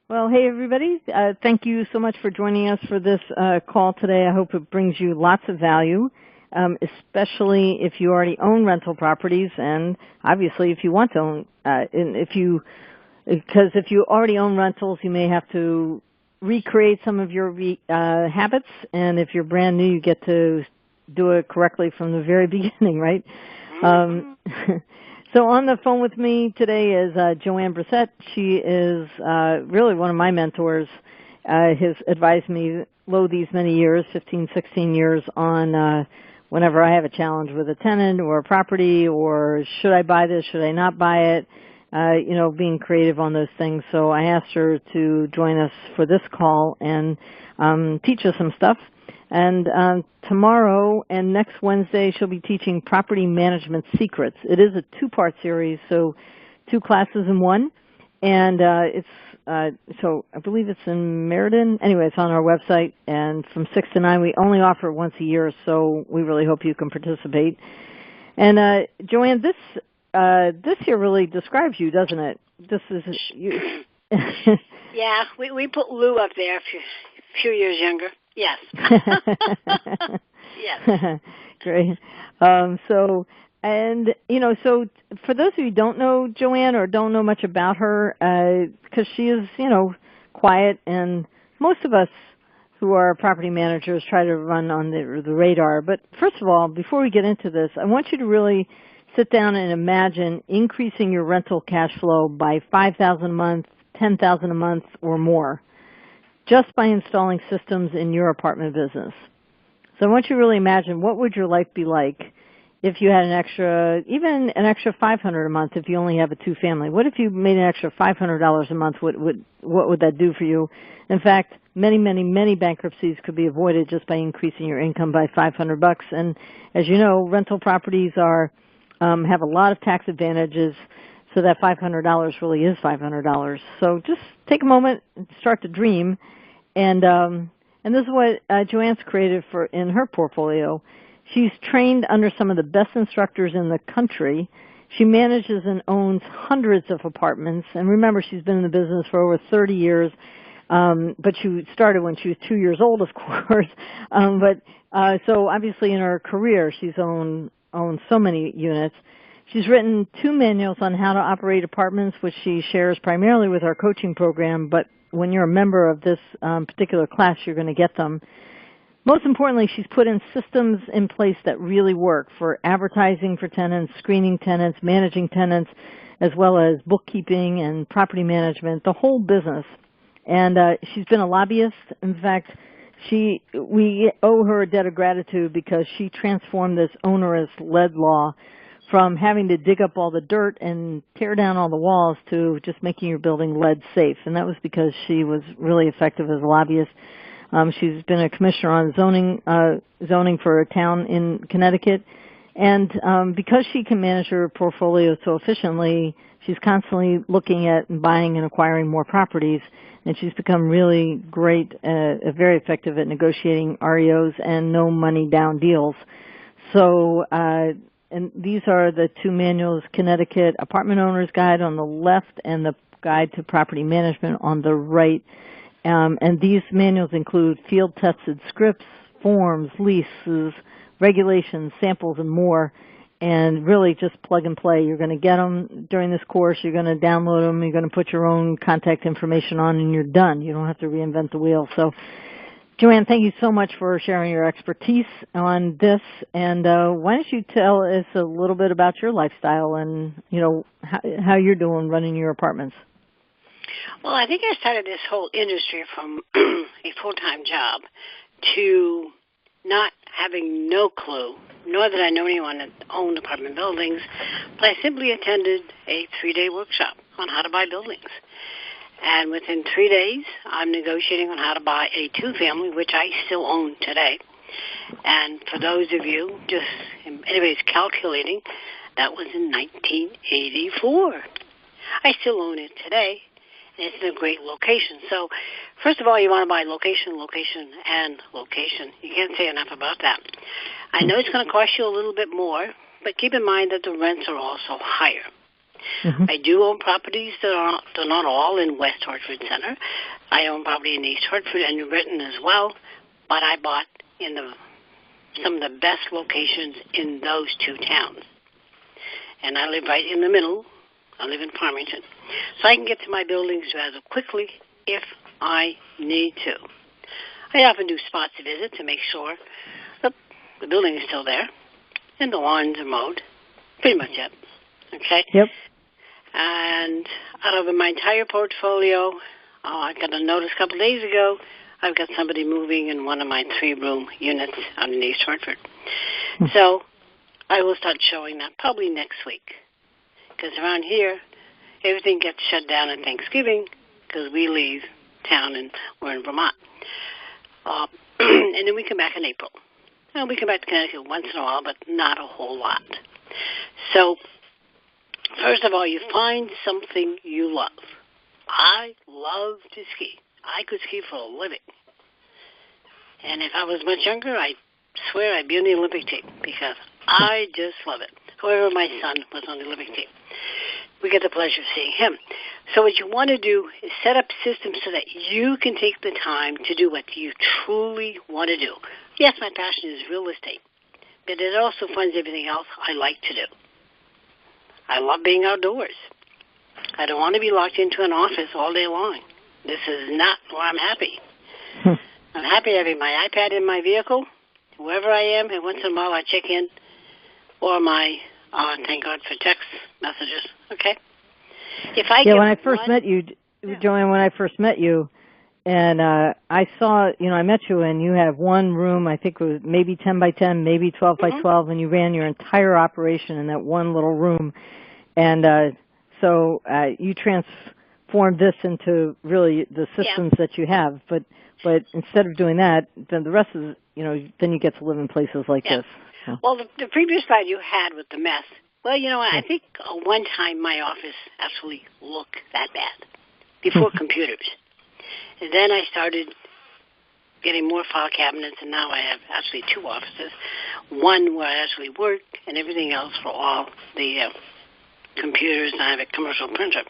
Well, hey, everybody. Thank you so much for joining us for this call today. I hope it brings you lots of value, especially if you already own rental properties and obviously if you want to own, because if you already own rentals, you may have to recreate some of your habits, and if you're brand new, you get to do it correctly from the very beginning, right? So on the phone with me today is Joanne Brissett. She is really one of my mentors. Has advised me these many years, 15, 16 years, on whenever I have a challenge with a tenant or a property, or should I buy this, should I not buy it, being creative on those things. So I asked her to join us for this call and teach us some stuff. And tomorrow and next Wednesday, she'll be teaching Property Management Secrets. It is a two-part series, so 2 classes in one. And so I believe it's in Meriden. Anyway, it's on our website. And from 6 to 9, we only offer it once a year, so we really hope you can participate. And Joanne, this here really describes you, doesn't it? This is you. Yeah, we put Lou up there, a few years younger. Yes. Yes. Great. So for those of you who don't know Joanne or don't know much about her, because she is, quiet, and most of us who are property managers try to run on the radar. But first of all, before we get into this, I want you to really sit down and imagine increasing your rental cash flow by $5,000 a month, $10,000 a month, or more, just by installing systems in your apartment business. So I want you to really imagine, what would your life be like if you had even an extra $500 a month if you only have a 2-family? What if you made an extra $500 a month? What would that do for you? In fact, many, many, many bankruptcies could be avoided just by increasing your income by $500. And as you know, rental properties have a lot of tax advantages, so that $500 really is $500. So just take a moment and start to dream. And this is what Joanne's created in her portfolio. She's trained under some of the best instructors in the country. She manages and owns hundreds of apartments. And remember, she's been in the business for over 30 years. But she started when she was 2 years old, of course. So obviously in her career, she's owned so many units. She's written 2 manuals on how to operate apartments, which she shares primarily with our coaching program, but when you're a member of this particular class, you're going to get them. Most importantly, she's put in systems in place that really work for advertising for tenants, screening tenants, managing tenants, as well as bookkeeping and property management, the whole business. And she's been a lobbyist. In fact, we owe her a debt of gratitude because she transformed this onerous lead law from having to dig up all the dirt and tear down all the walls to just making your building lead safe. And that was because she was really effective as a lobbyist. She's been a commissioner on zoning for a town in Connecticut. And because she can manage her portfolio so efficiently, she's constantly looking at and buying and acquiring more properties. And she's become really great, very effective at negotiating REOs and no money down deals. So, and these are the 2 manuals, Connecticut Apartment Owner's Guide on the left and the Guide to Property Management on the right. And these manuals include field-tested scripts, forms, leases, regulations, samples, and more. And really just plug and play. You're going to get them during this course. You're going to download them. You're going to put your own contact information on, and you're done. You don't have to reinvent the wheel. So, Joanne, thank you so much for sharing your expertise on this. And why don't you tell us a little bit about your lifestyle and, how you're doing running your apartments? Well, I think I started this whole industry from a full-time job to not having no clue, nor did I know anyone that owned apartment buildings, but I simply attended a 3-day workshop on how to buy buildings. And within 3 days, I'm negotiating on how to buy a 2-family, which I still own today. And for those of you, just anybody's calculating, that was in 1984. I still own it today, and it's in a great location. So, first of all, you want to buy location, location, and location. You can't say enough about that. I know it's going to cost you a little bit more, but keep in mind that the rents are also higher. Mm-hmm. I do own properties that are they're not all in West Hartford Center. I own property in East Hartford and New Britain as well, but I bought in some of the best locations in those two towns. And I live right in the middle. I live in Farmington. So I can get to my buildings rather quickly if I need to. I often do spots visit to make sure that the building is still there and the lawns are mowed. Pretty much it. Okay? Yep. And out of my entire portfolio, I got a notice a couple of days ago, I've got somebody moving in one of my 3-room units out in East Hartford. So I will start showing that probably next week. Because around here, everything gets shut down at Thanksgiving because we leave town and we're in Vermont. And then we come back in April. We come back to Connecticut once in a while, but not a whole lot. So, first of all, you find something you love. I love to ski. I could ski for a living. And if I was much younger, I swear I'd be on the Olympic team because I just love it. However, my son was on the Olympic team. We get the pleasure of seeing him. So what you want to do is set up systems so that you can take the time to do what you truly want to do. Yes, my passion is real estate, but it also funds everything else I like to do. I love being outdoors. I don't want to be locked into an office all day long. This is not where I'm happy. I'm happy having my iPad in my vehicle, wherever I am, and once in a while I check in, or my, thank God for text messages, okay? If I when I first met you, Joanne, when I first met you, and I saw, I met you, and you have one room, I think it was maybe 10 by 10, maybe 12 by 12, and you ran your entire operation in that one little room. And so you transformed this into really the systems that you have. But instead of doing that, then the rest is, then you get to live in places like this. So. Well, the previous slide you had with the mess, well, I think one time my office actually looked that bad before computers. And then I started getting more file cabinets, and now I have actually 2 offices, one where I actually work and everything else for all the computers, and I have a commercial printer.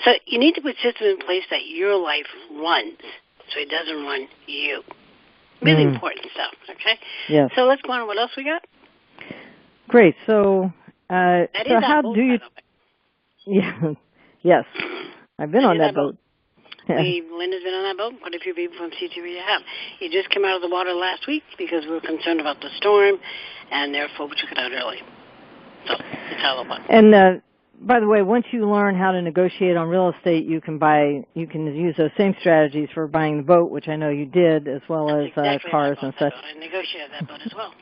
So you need to put systems in place that your life runs, so it doesn't run you. Really important stuff, okay? Yes. So let's go on. What else we got? Great. So, so how do you... Yeah. Yes. I've been on that boat. Linda's been on that boat. Quite a few people from CTV have. He just came out of the water last week because we were concerned about the storm, and therefore we took it out early. So it's all about. And by the way, once you learn how to negotiate on real estate, you can use those same strategies for buying the boat, which I know you did, as well as cars and such. I negotiated that boat as well.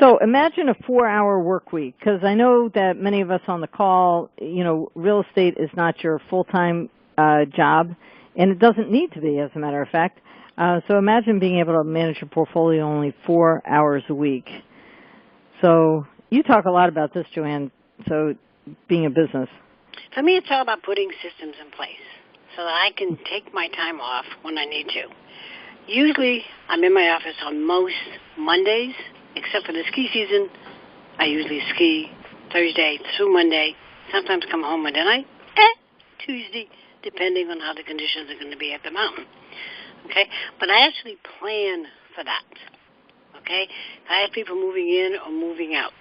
So imagine a 4-hour work week, because I know that many of us on the call, real estate is not your full-time job, and it doesn't need to be, as a matter of fact. So imagine being able to manage your portfolio only 4 hours a week. So you talk a lot about this, Joanne, so being a business. For me, it's all about putting systems in place so that I can take my time off when I need to. Usually, I'm in my office on most Mondays, except for the ski season. I usually ski Thursday through Monday, sometimes come home Monday night, Tuesday, depending on how the conditions are going to be at the mountain. Okay? But I actually plan for that. Okay? I have people moving in or moving out.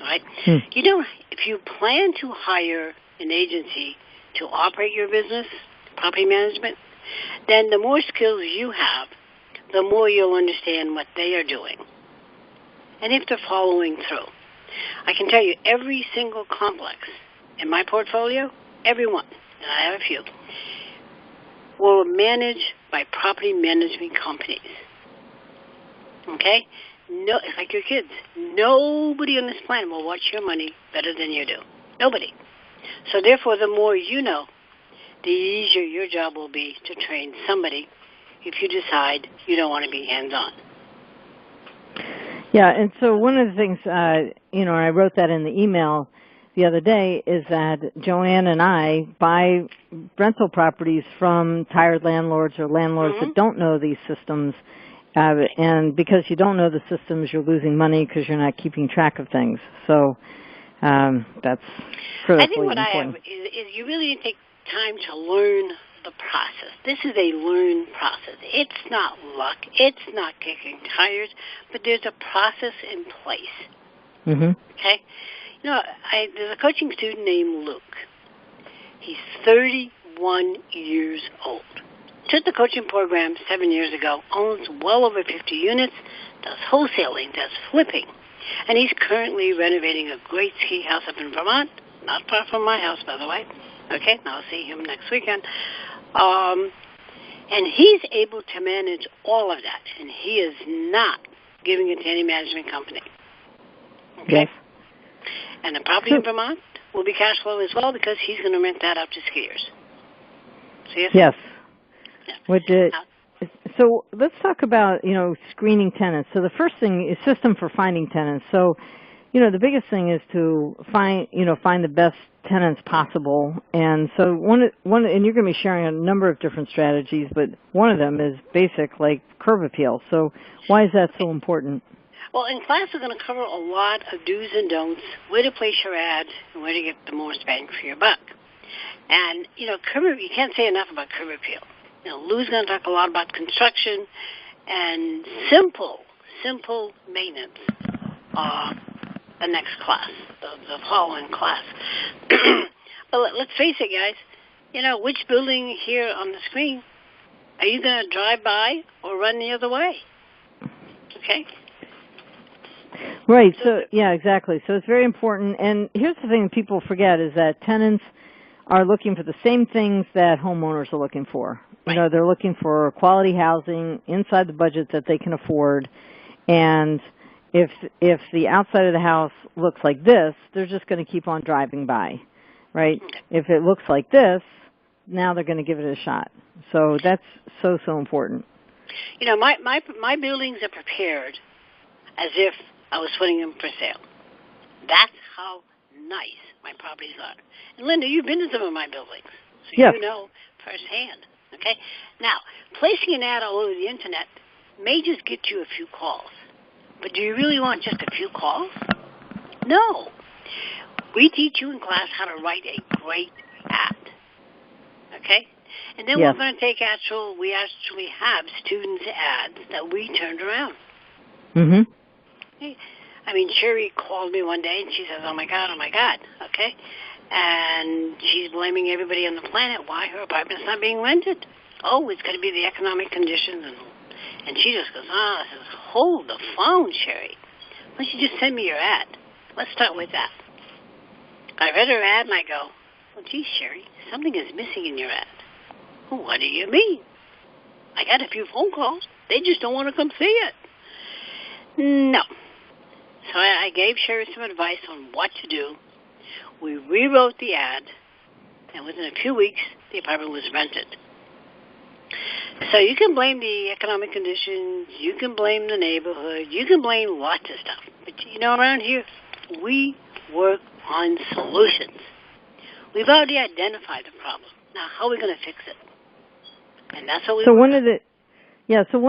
All right? If you plan to hire an agency to operate your business, property management, then the more skills you have, the more you'll understand what they are doing and if they're following through. I can tell you every single complex in my portfolio, every one, and I have a few, were managed by property management companies. Okay? No, it's like your kids. Nobody on this planet will watch your money better than you do. Nobody. So therefore, the more you know, the easier your job will be to train somebody if you decide you don't want to be hands-on. Yeah, and so one of the things, and I wrote that in the email the other day, is that Joanne and I buy rental properties from tired landlords or landlords that don't know these systems. And because you don't know the systems, you're losing money because you're not keeping track of things. So That's I think critically what important. I have is you really need to take time to learn the process. This is a learned process. It's not luck. It's not kicking tires, but there's a process in place. Mm-hmm. Okay? You know, there's a coaching student named Luke. He's 31 years old. Took the coaching program 7 years ago, owns well over 50 units, does wholesaling, does flipping, and he's currently renovating a great ski house up in Vermont, not far from my house, by the way. Okay, I'll see him next weekend. And he's able to manage all of that, and he is not giving it to any management company. Okay? Yes. And the property in Vermont will be cash flow as well because he's going to rent that out to skiers. See? Yes. Yeah. So let's talk about, screening tenants. So the first thing is system for finding tenants. So, the biggest thing is to find the best tenants possible. And so and you're going to be sharing a number of different strategies, but one of them is basic, like curb appeal. So why is that so important? Well, in class, we're going to cover a lot of do's and don'ts, where to place your ad, and where to get the most bang for your buck. And, you can't say enough about curb appeal. Lou's going to talk a lot about construction and simple maintenance. The next class, the following class. But let's face it, guys. Which building here on the screen are you going to drive by or run the other way? Okay? Right. So, yeah, exactly. So it's very important. And here's the thing people forget is that tenants are looking for the same things that homeowners are looking for. Right. They're looking for quality housing inside the budget that they can afford. And if the outside of the house looks like this, they're just going to keep on driving by, right? Okay. If it looks like this, now they're going to give it a shot. So that's so important. My buildings are prepared as if I was putting them for sale. That's how nice my properties are. And Linda, you've been to some of my buildings, so yes. You know firsthand. Okay? Now, placing an ad all over the Internet may just get you a few calls. But do you really want just a few calls? No. We teach you in class how to write a great ad. Okay? And then yes. we're going to take we actually have students' ads that we turned around. Mm-hmm. Okay? Sherry called me one day and she says, oh my God, okay? And she's blaming everybody on the planet why her apartment's not being rented. Oh, it's got to be the economic conditions. And she just goes, says, hold the phone, Sherry. Why don't you just send me your ad? Let's start with that. I read her ad and I go, well, gee, Sherry, something is missing in your ad. Well, what do you mean? I got a few phone calls. They just don't want to come see it. No. So I gave Sherry some advice on what to do. We rewrote the ad, and within a few weeks, the apartment was rented. So you can blame the economic conditions, you can blame the neighborhood, you can blame lots of stuff. But, around here, we work on solutions. We've already identified the problem. Now, how are we going to fix it? And that's what we So one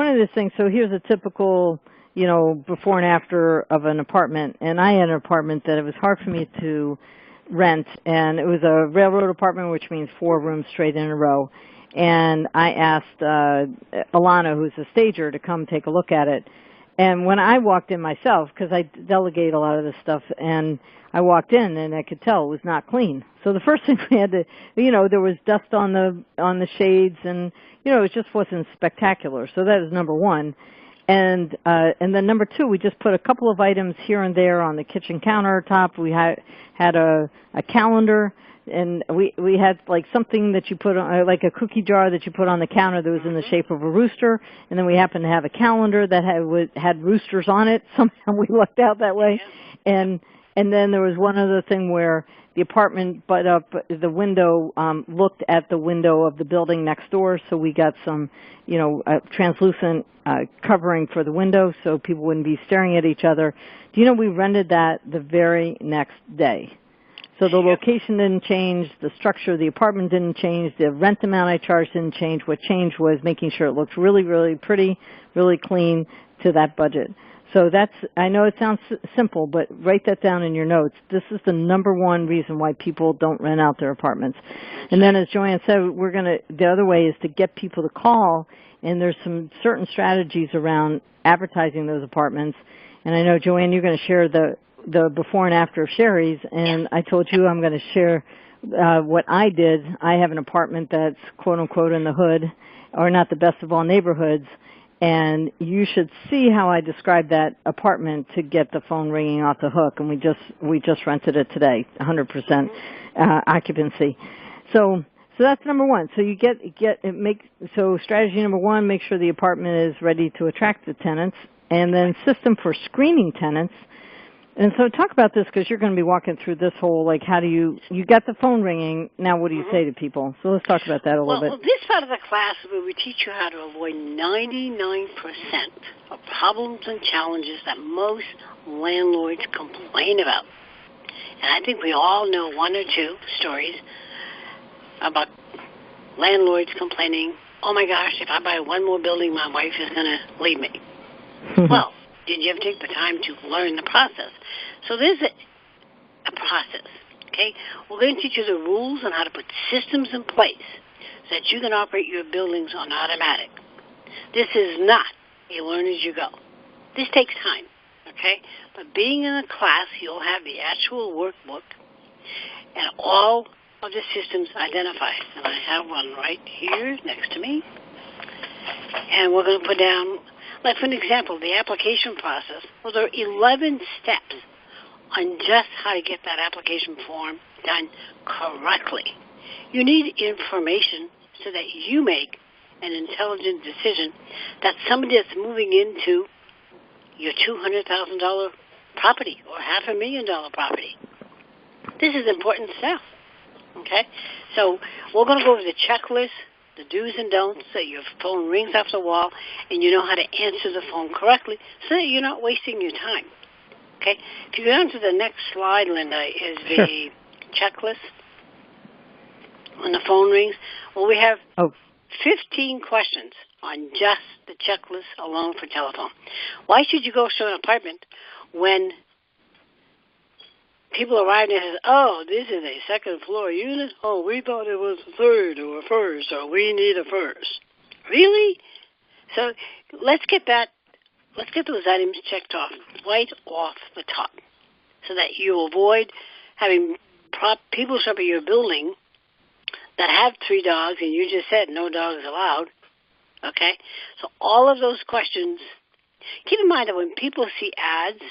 of the things, so here's a typical, before and after of an apartment. And I had an apartment that it was hard for me to rent, and it was a railroad apartment, which means 4 rooms straight in a row. And I asked Alana, who's a stager, to come take a look at it. And when I walked in myself, because I delegate a lot of this stuff, and I walked in and I could tell it was not clean. So the first thing we had to, there was dust on the shades, and it just wasn't spectacular. So that is number one. And then number 2, we just put a couple of items here and there on the kitchen countertop. We had a calendar, and we had like something that you put on, like a cookie jar that you put on the counter that was in the shape of a rooster. And then we happened to have a calendar that had roosters on it. Somehow we lucked out that way. And then there was one other thing where the apartment butt up the window, looked at the window of the building next door, so we got some, translucent covering for the window so people wouldn't be staring at each other. Do you know we rented that the very next day? So the location didn't change, the structure of the apartment didn't change, the rent amount I charged didn't change. What changed was making sure it looked really, really pretty, really clean to that budget. So I know it sounds simple, but write that down in your notes. This is the number one reason why people don't rent out their apartments. And then as Joanne said, the other way is to get people to call, and there's some certain strategies around advertising those apartments. And I know, Joanne, you're going to share the before and after of Sherry's, and I told you I'm going to share what I did. I have an apartment that's quote unquote in the hood, or not the best of all neighborhoods. And you should see how I described that apartment to get the phone ringing off the hook. And we just rented it today, 100% occupancy. So that's number one. So you so strategy number one, make sure the apartment is ready to attract the tenants, and then system for screening tenants. And so talk about this, because you're going to be walking through this whole, like, how do you got the phone ringing, now what do you say to people? So let's talk about that a little bit. Well, this part of the class where we teach you how to avoid 99% of problems and challenges that most landlords complain about. And I think we all know one or two stories about landlords complaining, oh my gosh, if I buy one more building, my wife is going to leave me. Well, did you ever take the time to learn the process? So there's a process, okay? We're going to teach you the rules on how to put systems in place so that you can operate your buildings on automatic. This is not a learn as you go. This takes time, okay? But being in a class, you'll have the actual workbook and all of the systems identified. And I have one right here next to me. And we're going to put down, like for an example, the application process. Well, there are 11 steps on just how to get that application form done correctly. You need information so that you make an intelligent decision that somebody that's moving into your $200,000 property or $500,000 property. This is important stuff, okay? So we're going to go over the checklist, the do's and don'ts, so your phone rings off the wall and you know how to answer the phone correctly so that you're not wasting your time. Okay? If you go down to the next slide, Linda, is the checklist when the phone rings. Well, we have 15 questions on just the checklist alone for telephone. Why should you go to an apartment when people arrive and say, oh, this is a second floor unit? Oh, we thought it was a third or a first, or we need a first. Really? So let's get those items checked off right off the top so that you avoid having people show up at your building that have 3 dogs and you just said no dogs allowed. Okay? So all of those questions, keep in mind that when people see ads,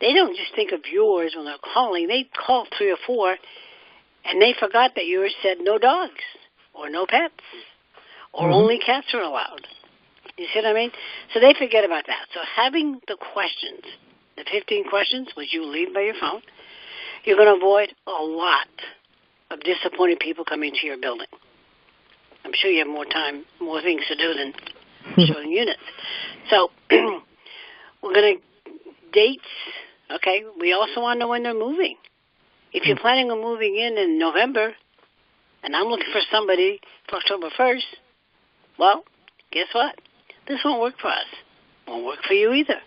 they don't just think of yours when they're calling. They call 3 or 4, and they forgot that yours said no dogs or no pets or only cats are allowed. You see what I mean? So they forget about that. So having the questions, the 15 questions, which you leave by your phone, you're going to avoid a lot of disappointed people coming to your building. I'm sure you have more time, more things to do than showing units. So we're going to dates. Okay, we also want to know when they're moving. If you're planning on moving in November, and I'm looking for somebody for October 1st, well, guess what? This won't work for us. Won't work for you either.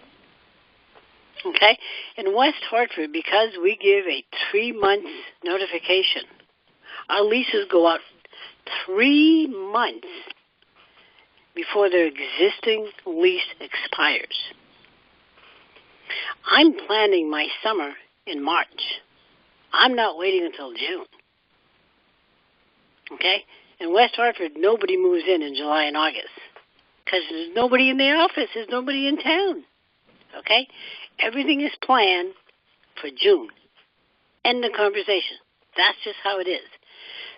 Okay? In West Hartford, because we give a 3-month notification, our leases go out 3 months before their existing lease expires. I'm planning my summer in March. I'm not waiting until June. Okay? In West Hartford, nobody moves in July and August because there's nobody in the office. There's nobody in town. Okay? Everything is planned for June. End the conversation. That's just how it is.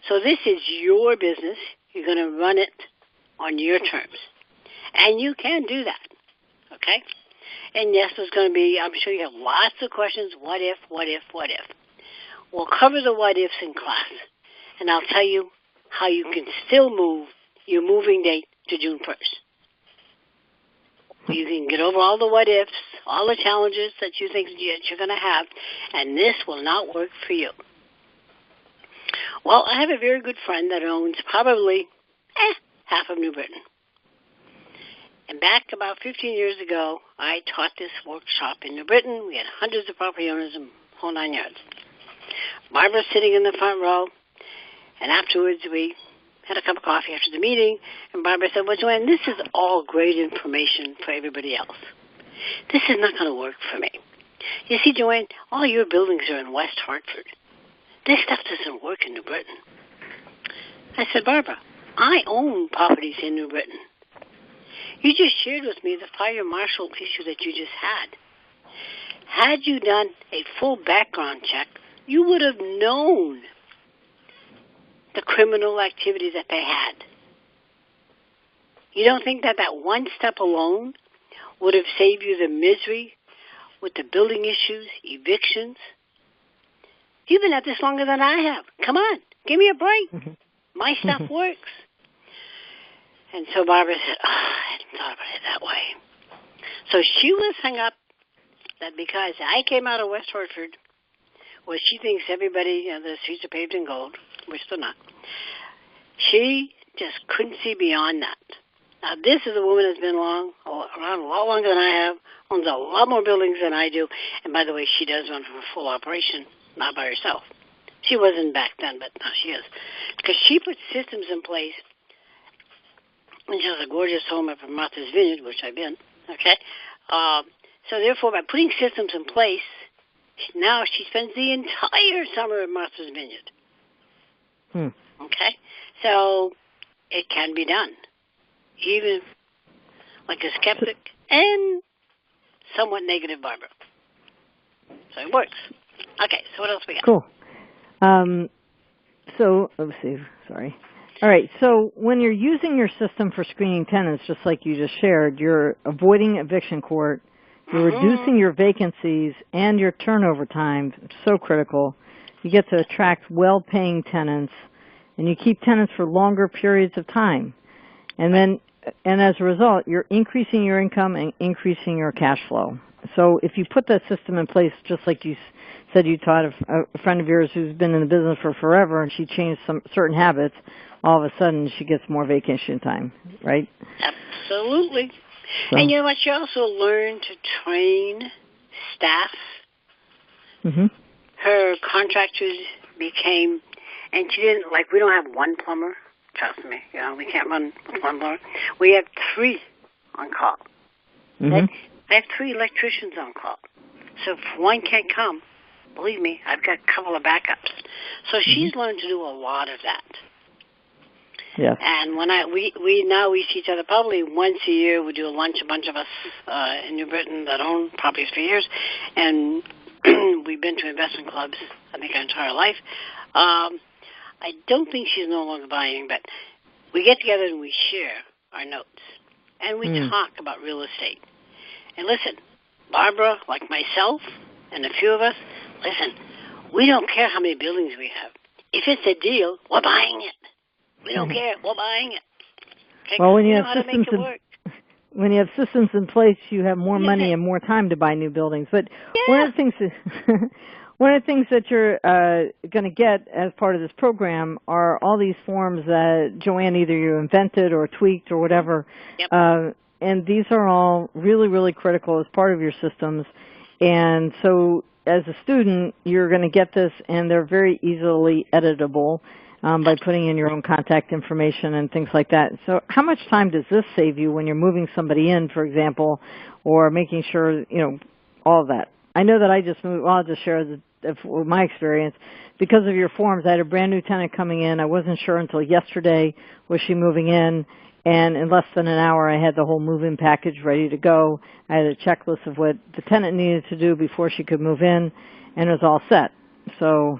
So this is your business. You're going to run it on your terms. And you can do that. Okay? And yes, there's going to be, I'm sure you have lots of questions. What if, what if, what if? We'll cover the what ifs in class. And I'll tell you how you can still move your moving date to June 1st. You can get over all the what ifs, all the challenges that you think you're going to have, and this will not work for you. Well, I have a very good friend that owns probably half of New Britain. And back about 15 years ago, I taught this workshop in New Britain. We had hundreds of property owners and whole 9 yards. Barbara's sitting in the front row, and afterwards we had a cup of coffee after the meeting, and Barbara said, well, Joanne, this is all great information for everybody else. This is not going to work for me. You see, Joanne, all your buildings are in West Hartford. This stuff doesn't work in New Britain. I said, Barbara, I own properties in New Britain. You just shared with me the fire marshal issue that you just had. Had you done a full background check, you would have known the criminal activity that they had. You don't think that that one step alone would have saved you the misery with the building issues, evictions? You've been at this longer than I have. Come on, give me a break. My stuff works. And so Barbara said, I hadn't thought about it that way. So she was hung up that because I came out of West Hartford, where she thinks everybody, the streets are paved in gold, which they're not, she just couldn't see beyond that. Now, this is a woman that's been around a lot longer than I have, owns a lot more buildings than I do, and by the way, she does run for a full operation, not by herself. She wasn't back then, but now she is. Because she put systems in place, and she has a gorgeous home up in Martha's Vineyard, which I've been, okay? So therefore, by putting systems in place, now she spends the entire summer in Martha's Vineyard. Okay? So it can be done. Even like a skeptic and somewhat negative Barbara. So it works. Okay, so what else we got? Cool. So, let's see, sorry. All right, so when you're using your system for screening tenants, just like you just shared, you're avoiding eviction court, you're reducing your vacancies and your turnover time, so critical. You get to attract well-paying tenants, and you keep tenants for longer periods of time. And as a result, you're increasing your income and increasing your cash flow. So if you put that system in place, just like you said you taught a friend of yours who's been in the business for forever, and she changed some certain habits, all of a sudden she gets more vacation time, right? Absolutely. So. And you know what? You also learn to train staff. Her contractors became, and she didn't, like, we don't have one plumber. Trust me, we can't run with one plumber. We have 3 on call. I have 3 electricians on call. So if one can't come, believe me, I've got a couple of backups. So she's learned to do a lot of that. Yeah. And when we see each other probably once a year. We do a lunch, a bunch of us in New Britain that own properties for years, and we've been to investment clubs, I think, our entire life. I don't think she's no longer buying, but we get together and we share our notes, and we talk about real estate. And listen, Barbara, like myself, and a few of us, listen, we don't care how many buildings we have. If it's a deal, we're buying it. We don't care. We're buying it. Okay? Well, when you have systems in place, you have more money and more time to buy new buildings. But one of the things that you're going to get as part of this program are all these forms that Joanne, either you invented or tweaked or whatever. And these are all really, really critical as part of your systems. And so as a student, you're going to get this, and they're very easily editable. By putting in your own contact information and things like that. So how much time does this save you when you're moving somebody in, for example, or making sure, all of that? I know that I just moved, well, I'll just share my experience. Because of your forms, I had a brand new tenant coming in. I wasn't sure until yesterday was she moving in, and in less than an hour I had the whole move-in package ready to go. I had a checklist of what the tenant needed to do before she could move in, and it was all set. So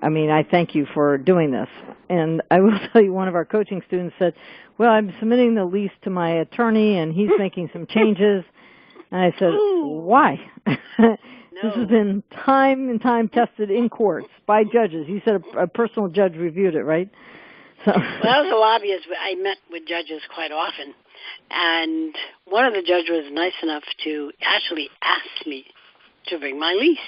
I thank you for doing this. And I will tell you, one of our coaching students said, well, I'm submitting the lease to my attorney, and he's making some changes. And I said, why? This has been time and time tested in courts by judges. You said a personal judge reviewed it, right? So. Well, I was a lobbyist. I met with judges quite often. And one of the judges was nice enough to actually ask me to bring my lease.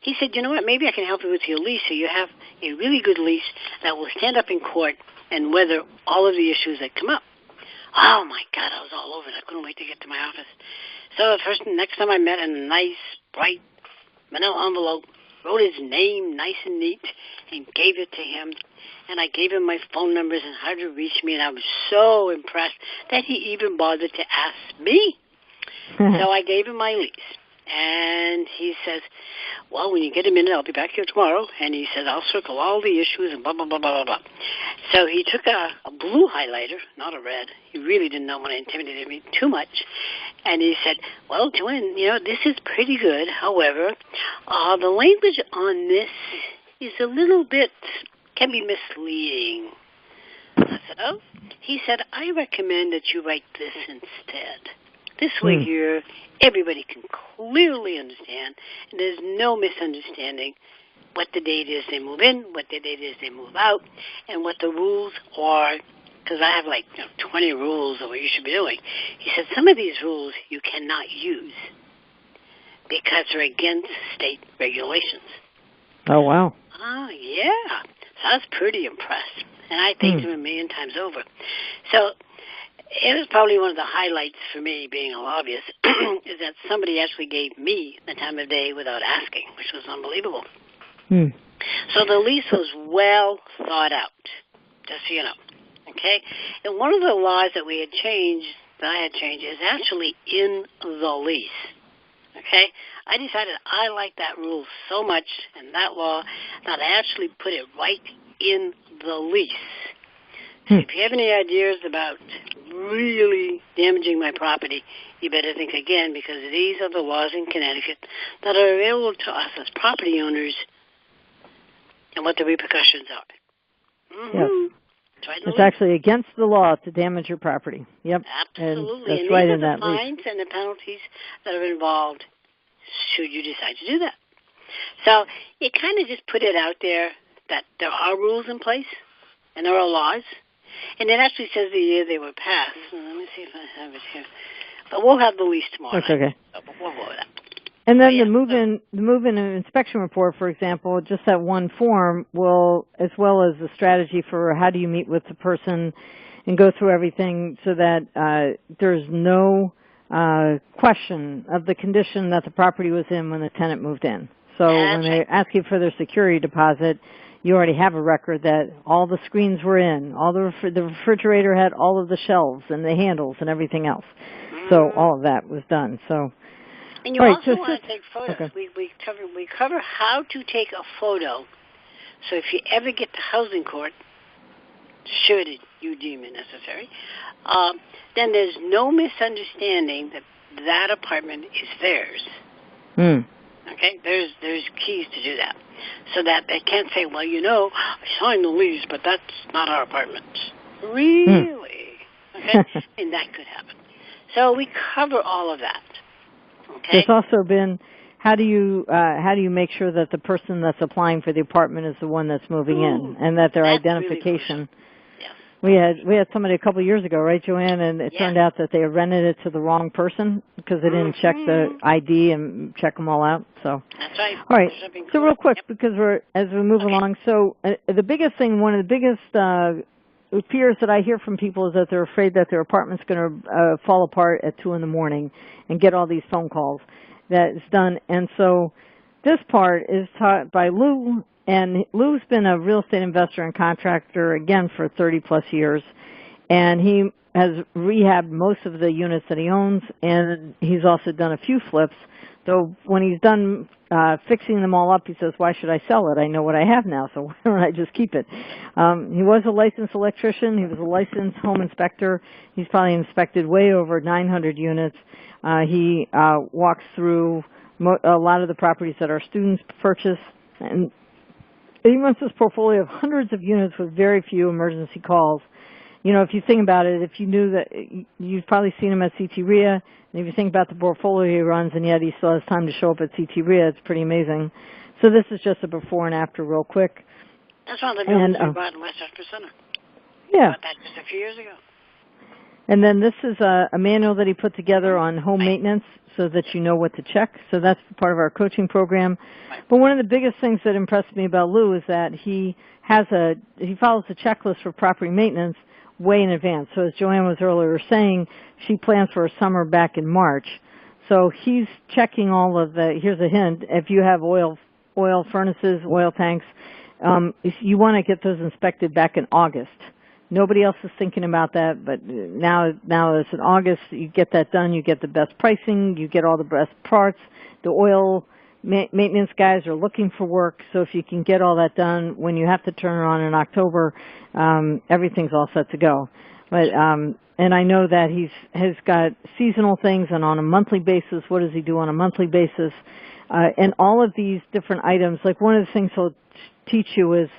He said, you know what, maybe I can help you with your lease so you have a really good lease that will stand up in court and weather all of the issues that come up. Oh, my God, I was all over it. I couldn't wait to get to my office. So next time I met, a nice, bright manila envelope, wrote his name nice and neat, and gave it to him. And I gave him my phone numbers and how to reach me, and I was so impressed that he even bothered to ask me. So I gave him my lease. And he says, well, when you get a minute, I'll be back here tomorrow. And he says, I'll circle all the issues and blah, blah, blah, blah, blah, blah. So he took a blue highlighter, not a red. He really didn't want to intimidate me too much. And he said, well, Joanne, this is pretty good. However, the language on this is a little bit, can be misleading. I said, oh? He said, I recommend that you write this instead. This way here, everybody can clearly understand, and there's no misunderstanding what the date is they move in, what the date is they move out, and what the rules are, because I have 20 rules of what you should be doing. He said some of these rules you cannot use because they're against state regulations. Oh, wow. Oh, yeah. So I was pretty impressed, and I thanked him a million times over. So it was probably one of the highlights for me being a lobbyist is that somebody actually gave me the time of day without asking, which was unbelievable. So the lease was well thought out, just so you know. Okay? And one of the laws that we had changed, that I had changed, is actually in the lease. Okay? I decided I liked that rule so much and that law that I actually put it right in the lease. So if you have any ideas about really damaging my property, you better think again, because these are the laws in Connecticut that are available to us as property owners and what the repercussions are. Yes. It's actually against the law to damage your property. Yep. Absolutely. And that's right in that lease. And these are the fines and the penalties that are involved should you decide to do that. So it kind of just put it out there that there are rules in place and there are laws. And it actually says the year they were passed. Let me see if I have it here. But we'll have the lease tomorrow. That's okay. So we'll go with that. And then the move-in and inspection report, for example, just that one form will, as well as the strategy for how do you meet with the person and go through everything so that there's no question of the condition that the property was in when the tenant moved in. So when they ask you for their security deposit, you already have a record that all the screens were in, all the refrigerator had all of the shelves and the handles and everything else. So all of that was done. So. And you also want to take photos. Okay. We cover how to take a photo. So if you ever get to housing court, should you deem it necessary, then there's no misunderstanding that that apartment is theirs. Okay, there's keys to do that, so that they can't say, well, I signed the lease, but that's not our apartment. Really? Okay, and that could happen. So we cover all of that. Okay. There's also been how do you make sure that the person that's applying for the apartment is the one that's moving in, and that their identification. We had somebody a couple of years ago, right, Joanne? And it turned out that they rented it to the wrong person because they didn't check the ID and check them all out. So that's right. All right. So real quick, because as we move along, so the biggest thing, one of the biggest fears that I hear from people is that they're afraid that their apartment's going to fall apart at 2 a.m. and get all these phone calls. That is done, and so this part is taught by Lou. And Lou's been a real estate investor and contractor, again, for 30-plus years. And he has rehabbed most of the units that he owns, and he's also done a few flips. So when he's done fixing them all up, he says, why should I sell it? I know what I have now, so why don't I just keep it? He was a licensed electrician. He was a licensed home inspector. He's probably inspected way over 900 units. He walks through a lot of the properties that our students purchase, and he runs this portfolio of hundreds of units with very few emergency calls. If you think about it, if you knew that, you've probably seen him at CT RIA, and if you think about the portfolio he runs, and yet he still has time to show up at CT RIA, it's pretty amazing. So this is just a before and after real quick. That's one of the buildings we bought in Westchester Center. Yeah. We bought that just a few years ago. And then this is a manual that he put together on home maintenance so that you know what to check. So that's part of our coaching program. But one of the biggest things that impressed me about Lou is that he follows a checklist for property maintenance way in advance. So as Joanne was earlier saying, she plans for a summer back in March. So he's checking all of the, here's a hint, if you have oil furnaces, oil tanks, you want to get those inspected back in August. Nobody else is thinking about that, but now it's in August, you get that done, you get the best pricing, you get all the best parts. The oil maintenance guys are looking for work, so if you can get all that done when you have to turn it on in October, everything's all set to go. But and I know that has got seasonal things, and on a monthly basis, what does he do on a monthly basis? And all of these different items, like one of the things he'll teach you is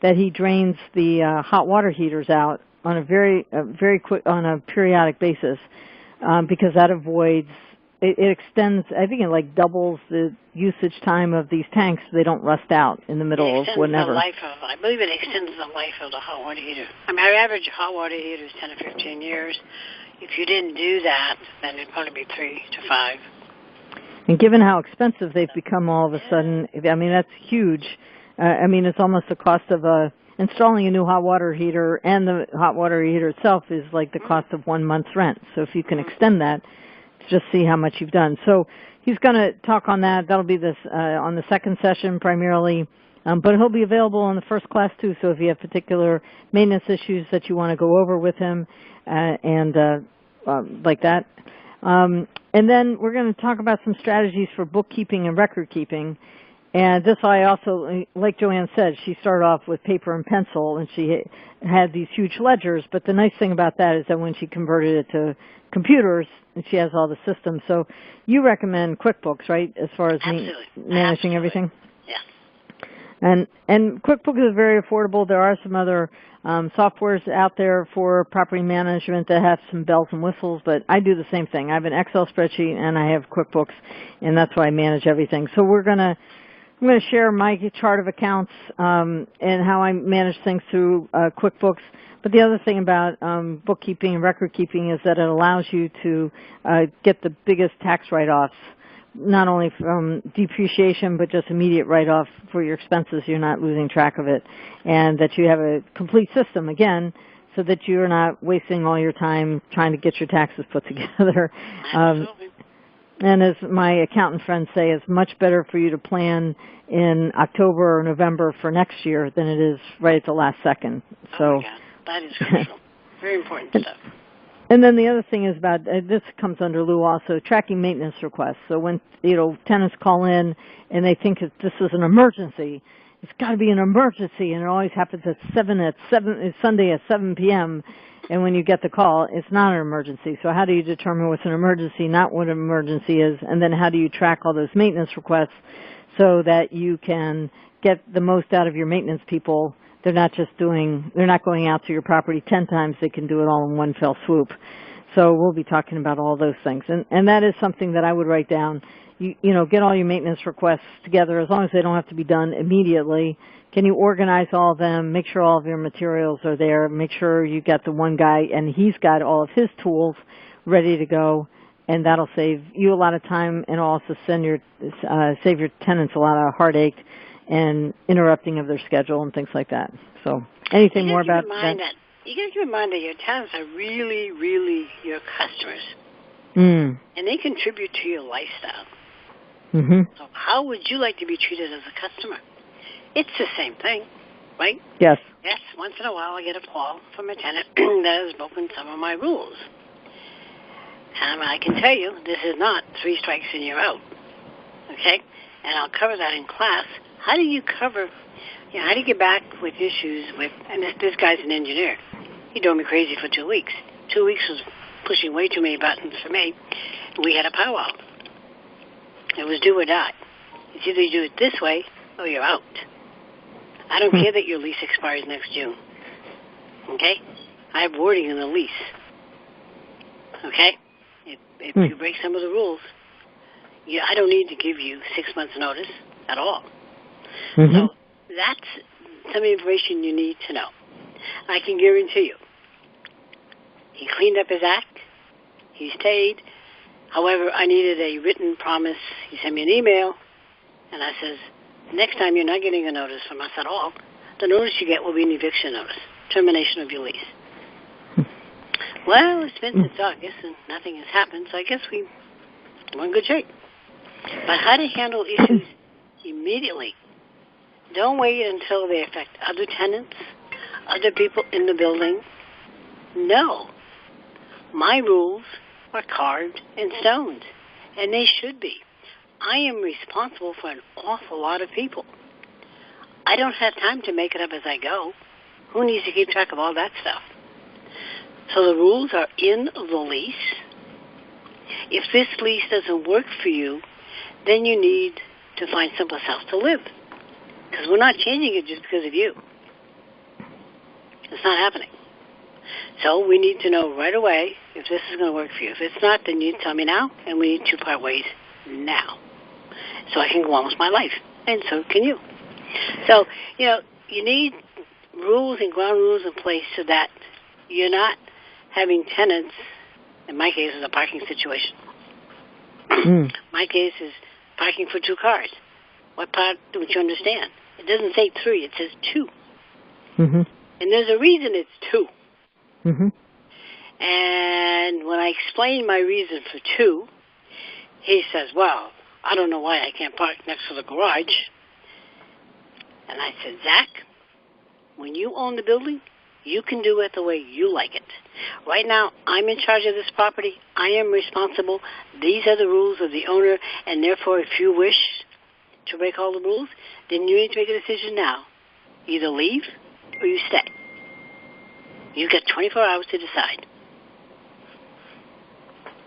that he drains the hot water heaters out on a very quick, on a periodic basis, because that avoids, it extends, I think it like doubles the usage time of these tanks so they don't rust out in the middle of whenever. I believe it extends the life of the hot water heater. I mean, our average hot water heater is 10 to 15 years. If you didn't do that, then it'd probably be 3 to 5. And given how expensive they've become all of a sudden, I mean, that's huge. I mean, it's almost the cost of installing a new hot water heater, and the hot water heater itself is like the cost of 1 month's rent. So if you can extend that, just see how much you've done. So he's going to talk on that. That'll be this on the second session primarily, but he'll be available on the first class too. So if you have particular maintenance issues that you want to go over with him, and like that. And then we're going to talk about some strategies for bookkeeping and record keeping. And this I also, like Joanne said, she started off with paper and pencil, and she had these huge ledgers. But the nice thing about that is that when she converted it to computers, and she has all the systems. So you recommend QuickBooks, right, as far as managing everything? Yeah. And QuickBooks is very affordable. There are some other softwares out there for property management that have some bells and whistles, but I do the same thing. I have an Excel spreadsheet and I have QuickBooks, and that's why I manage everything. So I'm going to share my chart of accounts and how I manage things through QuickBooks. But the other thing about bookkeeping and record keeping is that it allows you to get the biggest tax write-offs, not only from depreciation, but just immediate write-off for your expenses. You're not losing track of it. And that you have a complete system, again, so that you're not wasting all your time trying to get your taxes put together. And as my accountant friends say, it's much better for you to plan in October or November for next year than it is right at the last second. So, oh my God, that is crucial. Very important stuff. And then the other thing is about, this comes under Lou also, tracking maintenance requests. So when, tenants call in and they think that this is an emergency, it's got to be an emergency, and it always happens at Sunday at 7 p.m., and when you get the call, it's not an emergency. So how do you determine what's an emergency, not what an emergency is, and then how do you track all those maintenance requests so that you can get the most out of your maintenance people? They're not going out to your property 10 times. They can do it all in one fell swoop. So we'll be talking about all those things. And that is something that I would write down. Get all your maintenance requests together, as long as they don't have to be done immediately. Can you organize all of them? Make sure all of your materials are there. Make sure you got the one guy and he's got all of his tools ready to go. And that'll save you a lot of time, and also save your tenants a lot of heartache and interrupting of their schedule and things like that. So anything more about that? You got to keep in mind that your tenants are really, really your customers. And they contribute to your lifestyle. Mm-hmm. So how would you like to be treated as a customer? It's the same thing, right? Yes. Yes, once in a while I get a call from a tenant that has broken some of my rules. And I can tell you, this is not 3 strikes and you're out. Okay? And I'll cover that in class. How do you how do you get back with issues with, and this guy's an engineer. He drove me crazy for 2 weeks. 2 weeks was pushing way too many buttons for me. We had a powwow. It was do or die. It's either you do it this way or you're out. I don't care that your lease expires next June. Okay? I have wording in the lease. Okay? If you break some of the rules, I don't need to give you 6 months notice at all. Mm-hmm. So that's some information you need to know. I can guarantee you, he cleaned up his act. He stayed. However, I needed a written promise. He sent me an email, and I says, next time you're not getting a notice from us at all. The notice you get will be an eviction notice, termination of your lease. Well, it's been since August and nothing has happened, so I guess we're in good shape. But how to handle issues immediately. Don't wait until they affect other tenants, other people in the building. No. My rules are carved in stones, and they should be. I am responsible for an awful lot of people. I don't have time to make it up as I go. Who needs to keep track of all that stuff? So the rules are in the lease. If this lease doesn't work for you, then you need to find someplace else to live. Because we're not changing it just because of you. It's not happening. So we need to know right away if this is going to work for you. If it's not, then you tell me now, and we need to part ways now. So I can go on with my life, and so can you. So, you need rules and ground rules in place so that you're not having tenants. In my case, it's a parking situation. My case is parking for 2 cars. What part don't you understand? It doesn't say 3, it says 2. Mm-hmm. And there's a reason it's 2. Mm-hmm. And when I explain my reason for 2, he says, well, I don't know why I can't park next to the garage. And I said, Zach, when you own the building, you can do it the way you like it. Right now, I'm in charge of this property. I am responsible. These are the rules of the owner, and therefore, if you wish to break all the rules, then you need to make a decision now. Either leave or you stay. You've got 24 hours to decide.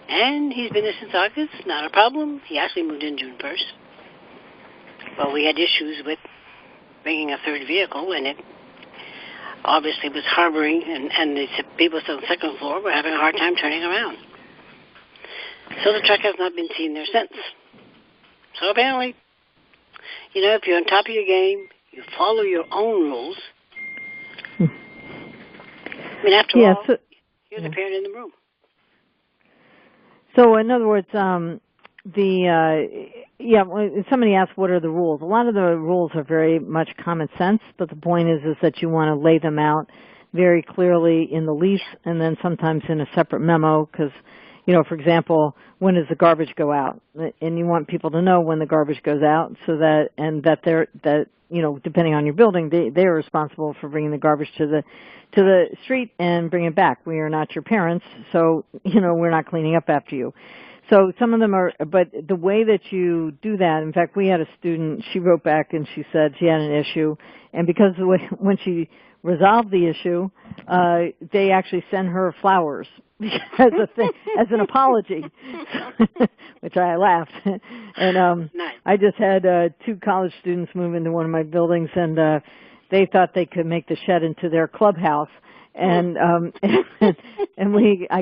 And he's been there since August, not a problem. He actually moved in June 1st. But we had issues with bringing a 3rd vehicle, and it obviously was harboring, and the people on the 2nd floor were having a hard time turning around. So the truck has not been seen there since. So apparently, if you're on top of your game, you follow your own rules. I mean, after all, you're the parent in the room. So, in other words, somebody asked what are the rules. A lot of the rules are very much common sense, but the point is that you want to lay them out very clearly in the lease and then sometimes in a separate memo because, for example, when does the garbage go out? And you want people to know when the garbage goes out so that depending on your building, they're responsible for bringing the garbage to the street and bring it back. We are not your parents, so, we're not cleaning up after you. So some of them are, but the way that you do that, in fact, we had a student, she wrote back and she said she had an issue, and because when she resolved the issue, they actually sent her flowers as an apology, which I laughed. And nice. I just had 2 college students move into one of my buildings, and they thought they could make the shed into their clubhouse. And I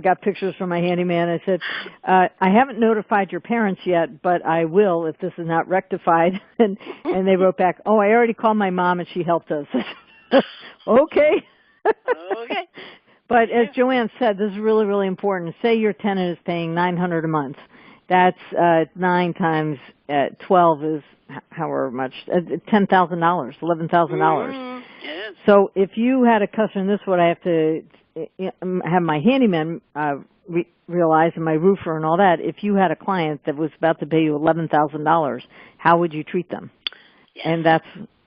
got pictures from my handyman. I said, I haven't notified your parents yet, but I will if this is not rectified. And they wrote back, oh, I already called my mom and she helped us. Okay. Okay. But as Joanne said, this is really, really important. Say your tenant is paying $900 a month. That's 9 times 12 is however much, $10,000, $11,000. Yes. So if you had a customer, and this is what I have to have my handyman realize, and my roofer and all that, if you had a client that was about to pay you $11,000, how would you treat them? Yes.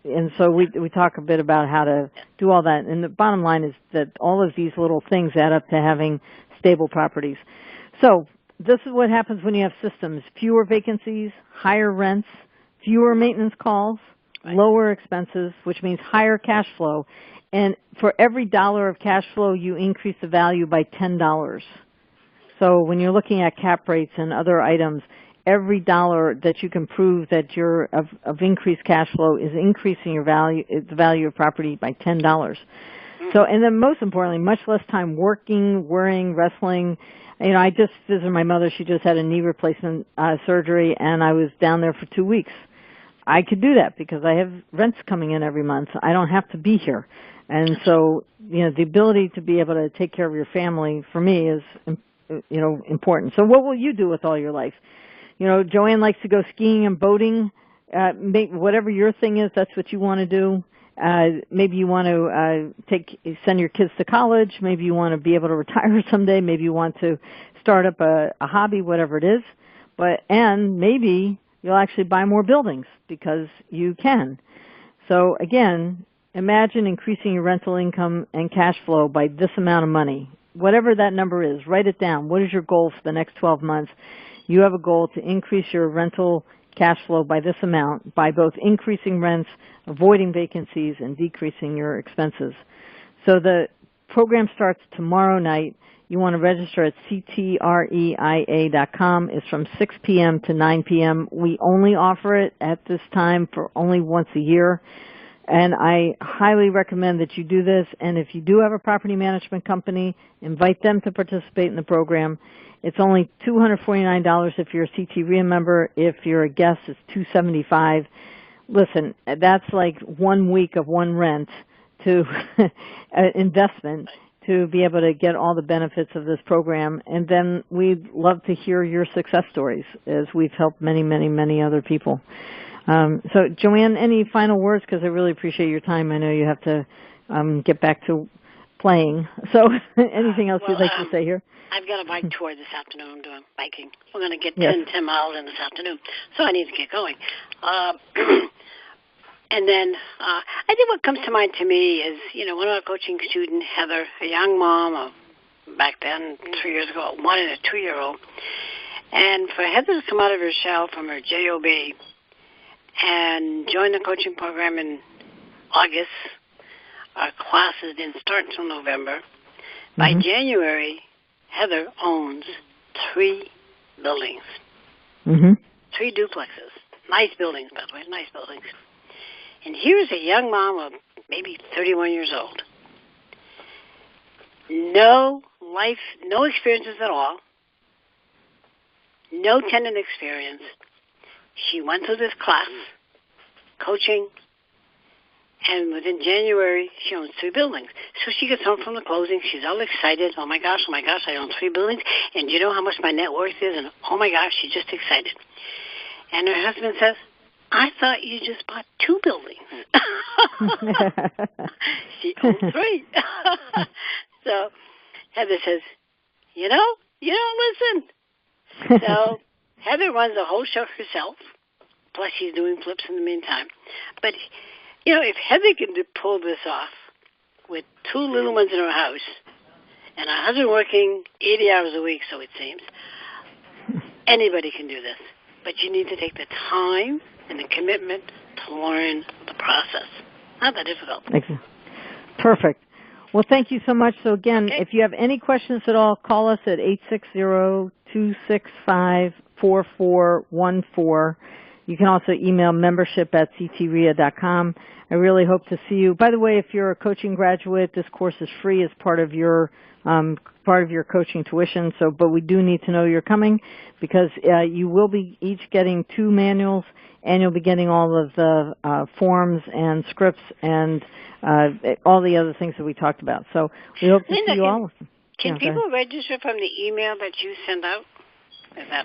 And so we talk a bit about how to do all that. And the bottom line is that all of these little things add up to having stable properties. So this is what happens when you have systems: fewer vacancies, higher rents, fewer maintenance calls, lower expenses, which means higher cash flow. And for every $1 of cash flow, you increase the value by $10. So when you're looking at cap rates and other items, every $1 that you can prove that you're of increased cash flow is increasing your value, the value of property by $10. So, and then most importantly, much less time working, worrying, wrestling. I just visited my mother. She just had a knee replacement surgery, and I was down there for 2 weeks. I could do that because I have rents coming in every month. I don't have to be here. And so, the ability to be able to take care of your family for me is, important. So what will you do with all your life? Joanne likes to go skiing and boating. Whatever your thing is, that's what you want to do. Maybe you want to send your kids to college. Maybe you want to be able to retire someday. Maybe you want to start up a hobby, whatever it is. And maybe you'll actually buy more buildings because you can. So again, imagine increasing your rental income and cash flow by this amount of money. Whatever that number is, write it down. What is your goal for the next 12 months? You have a goal to increase your rental cash flow by this amount by both increasing rents, avoiding vacancies, and decreasing your expenses. So the program starts tomorrow night. You want to register at ctreia.com. It's from 6 p.m. to 9 p.m. We only offer it at this time for only once a year. And I highly recommend that you do this. And if you do have a property management company, invite them to participate in the program. It's only $249 if you're a CTREIA member. If you're a guest, it's $275. Listen, that's like 1 week of one rent to investment to be able to get all the benefits of this program. And then we'd love to hear your success stories, as we've helped many, many, many other people. So, Joanne, any final words? Because I really appreciate your time. I know you have to get back to playing. So anything else you'd like to say here? I've got a bike tour this afternoon. I'm doing biking. We're going to get 10 miles in this afternoon, so I need to get going. And then I think what comes to mind to me is, one of our coaching students, Heather, a young mom back then, 3 years ago, 1 and a 2-year-old. And for Heather to come out of her shell from her JOB and join the coaching program in August. Our classes didn't start until November. By January, Heather owns 3 buildings, 3 duplexes. Nice buildings, by the way, nice buildings. And here's a young mom of maybe 31 years old. No life, no experiences at all. No tenant experience. She went through this class, coaching, and within January, she owns 3 buildings. So she gets home from the closing. She's all excited. Oh, my gosh, I own 3 buildings. And do you know how much my net worth is? And, oh, my gosh, she's just excited. And her husband says, I thought you just bought 2 buildings. She owns 3. So Heather says, you don't listen. So Heather runs the whole show herself, plus she's doing flips in the meantime. But, if Heather can pull this off with 2 little ones in her house and her husband working 80 hours a week, so it seems, anybody can do this. But you need to take the time and the commitment to learn the process. Not that difficult. Perfect. Well, thank you so much. So, again, if you have any questions at all, call us at 860-265-4414. You can also email membership@ctreia.com. I really hope to see you. By the way, if you're a coaching graduate, this course is free as part of your coaching tuition. But we do need to know you're coming, because you will be each getting 2 manuals, and you'll be getting all of the forms and scripts and all the other things that we talked about. So we hope to see you all. Can people register from the email that you send out? Is that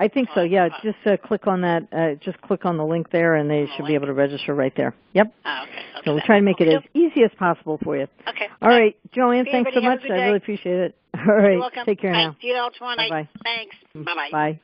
I think so. Yeah, just click on that. Just click on the link there, and they should be able to register right there. Yep. Oh, okay. So we'll try to make it as easy as possible for you. Okay. All right, Joanne, thanks so much. I really appreciate it. All right. You're welcome. Take care now. See you all tomorrow night. Bye-bye. Thanks. Bye-bye. Bye.